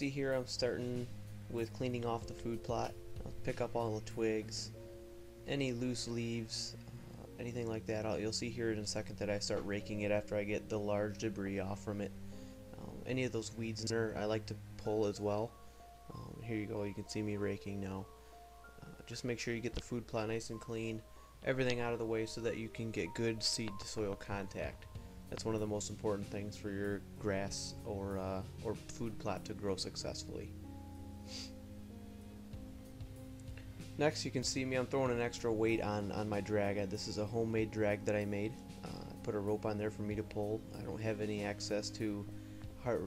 see here I'm starting with cleaning off the food plot. I'll pick up all the twigs, any loose leaves, anything like that. You'll see here in a second that I start raking it after I get the large debris off from it. Any of those weeds in there I like to pull as well. Here you go, you can see me raking now. Just make sure you get the food plot nice and clean, everything out of the way so that you can get good seed to soil contact. That's one of the most important things for your grass or food plot to grow successfully. Next, you can see me, I'm throwing an extra weight on my drag. This is a homemade drag that I made. I put a rope on there for me to pull. I don't have any access to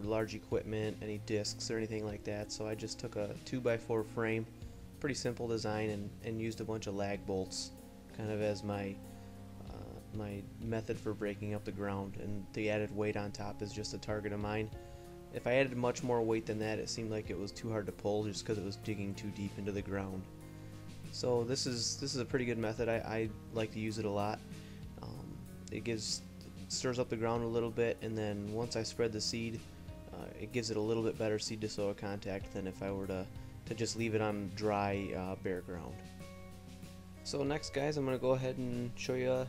large equipment, any discs or anything like that, so I just took a 2x4 frame, pretty simple design, and used a bunch of lag bolts kind of as my method for breaking up the ground, and the added weight on top is just a target of mine. If I added much more weight than that, it seemed like it was too hard to pull just because it was digging too deep into the ground. So this is a pretty good method. I like to use it a lot. It stirs up the ground a little bit, and then once I spread the seed, it gives it a little bit better seed to soil contact than if I were to just leave it on dry bare ground. So next, guys, I'm going to go ahead and show you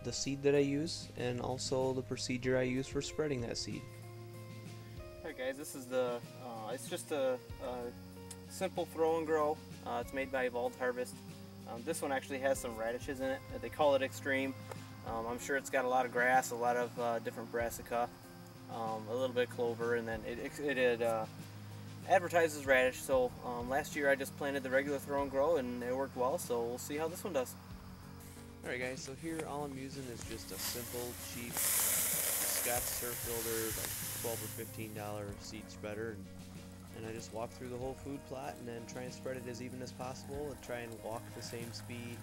the seed that I use and also the procedure I use for spreading that seed. Alright guys, this is it's just a simple throw and grow. It's made by Evolved Harvest. This one actually has some radishes in it. They call it Extreme. I'm sure it's got a lot of grass, a lot of different brassica, a little bit of clover, and then it advertises radish. So last year I just planted the regular throw and grow and it worked well, so we'll see how this one does. Alright guys, so here all I'm using is just a simple, cheap Scotts Turf Builder, like $12 or $15 seed spreader, and I just walk through the whole food plot and then try and spread it as even as possible and try and walk the same speed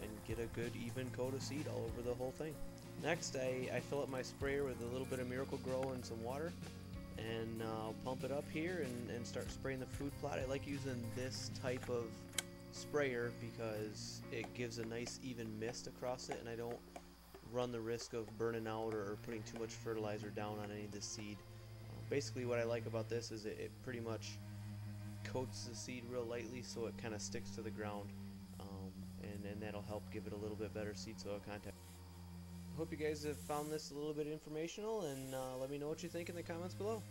and get a good even coat of seed all over the whole thing. Next, I fill up my sprayer with a little bit of Miracle-Gro and some water, and I'll pump it up here and start spraying the food plot. I like using this type of sprayer because it gives a nice even mist across it, and I don't run the risk of burning out or putting too much fertilizer down on any of the seed. Basically what I like about this is it pretty much coats the seed real lightly so it kind of sticks to the ground, and that'll help give it a little bit better seed soil contact. Hope you guys have found this a little bit informational, and let me know what you think in the comments below.